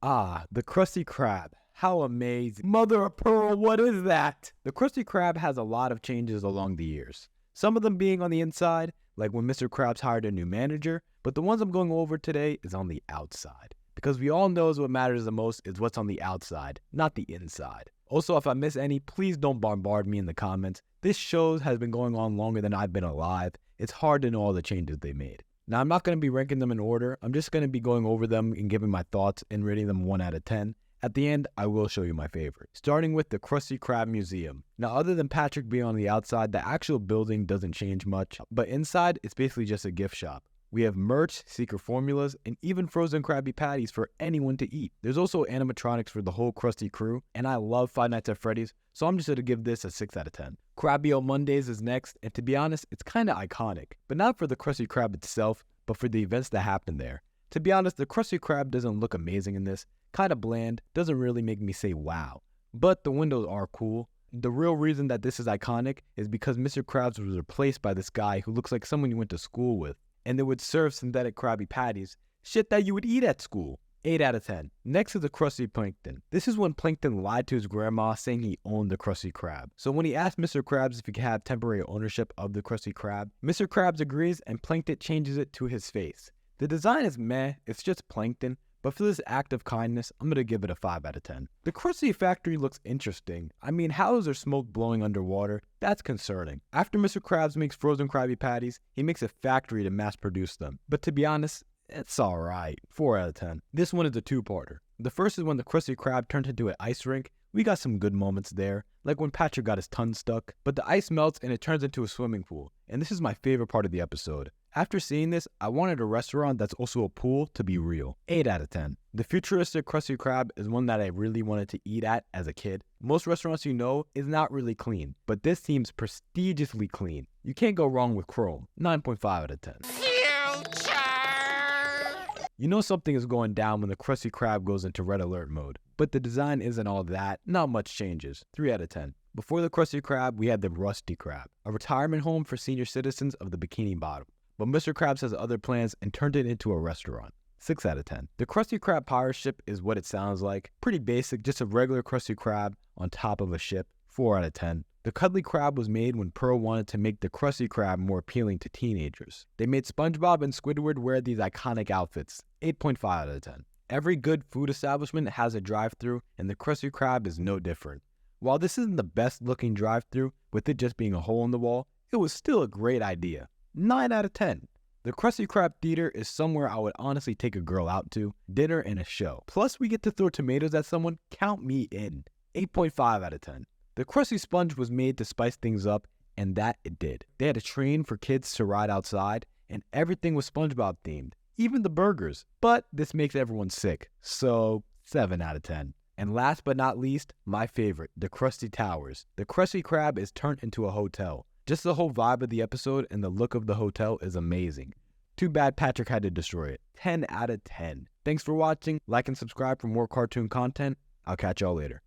Ah, the Krusty Krab. How amazing. Mother of pearl, what is that? The Krusty Krab has a lot of changes along the years. Some of them being on the inside, like when Mr. Krabs hired a new manager, but the ones I'm going over today is on the outside. Because we all know what matters the most is what's on the outside, not the inside. Also, if I miss any, please don't bombard me in the comments. This show has been going on longer than I've been alive. It's hard to know all the changes they made. Now, I'm not going to be ranking them in order. I'm just going to be going over them and giving my thoughts and rating them 1 out of 10. At the end, I will show you my favorite. Starting with the Krusty Krab Museum. Now, other than Patrick being on the outside, the actual building doesn't change much. But inside, it's basically just a gift shop. We have merch, secret formulas, and even frozen Krabby Patties for anyone to eat. There's also animatronics for the whole Krusty crew, and I love Five Nights at Freddy's, so I'm just going to give this a 6 out of 10. Krabby on Mondays is next, and to be honest, it's kind of iconic, but not for the Krusty Krab itself, but for the events that happen there. To be honest, the Krusty Krab doesn't look amazing in this, kind of bland, doesn't really make me say wow, but the windows are cool. The real reason that this is iconic is because Mr. Krabs was replaced by this guy who looks like someone you went to school with, and they would serve synthetic Krabby Patties, shit that you would eat at school. 8 out of 10. Next is the Krusty Plankton. This is when Plankton lied to his grandma saying he owned the Krusty Krab. So when he asked Mr. Krabs if he could have temporary ownership of the Krusty Krab, Mr. Krabs agrees and Plankton changes it to his face. The design is meh, it's just Plankton, but for this act of kindness, I'm going to give it a 5 out of 10. The Krusty factory looks interesting. I mean, how is there smoke blowing underwater? That's concerning. After Mr. Krabs makes frozen Krabby Patties, he makes a factory to mass produce them. But to be honest, it's alright. 4 out of 10. This one is a two-parter. The first is when the Krusty Krab turned into an ice rink. We got some good moments there, like when Patrick got his tongue stuck, but the ice melts and it turns into a swimming pool, and this is my favorite part of the episode. After seeing this, I wanted a restaurant that's also a pool to be real. 8 out of 10. The futuristic Krusty Krab is one that I really wanted to eat at as a kid. Most restaurants you know is not really clean, but this seems prestigiously clean. You can't go wrong with Chrome. 9.5 out of 10. You know something is going down when the Krusty Krab goes into red alert mode, but the design isn't all that, not much changes. 3 out of 10. Before the Krusty Krab, we had the Rusty Krab, a retirement home for senior citizens of the Bikini Bottom. But Mr. Krabs has other plans and turned it into a restaurant. 6 out of 10. The Krusty Krab pirate ship is what it sounds like. Pretty basic, just a regular Krusty Krab on top of a ship. 4 out of 10. The Cuddly Krab was made when Pearl wanted to make the Krusty Krab more appealing to teenagers. They made SpongeBob and Squidward wear these iconic outfits. 8.5 out of 10. Every good food establishment has a drive-thru, and the Krusty Krab is no different. While this isn't the best looking drive-thru, with it just being a hole in the wall, it was still a great idea. 9 out of 10. The Krusty Krab Theater is somewhere I would honestly take a girl out to, dinner and a show. Plus we get to throw tomatoes at someone, count me in. 8.5 out of 10. The Krusty Sponge was made to spice things up, and that it did. They had a train for kids to ride outside, and everything was SpongeBob themed, even the burgers. But this makes everyone sick, so 7 out of 10. And last but not least, my favorite, the Krusty Towers. The Krusty Krab is turned into a hotel. Just the whole vibe of the episode and the look of the hotel is amazing. Too bad Patrick had to destroy it. 10 out of 10. Thanks for watching. Like and subscribe for more cartoon content. I'll catch y'all later.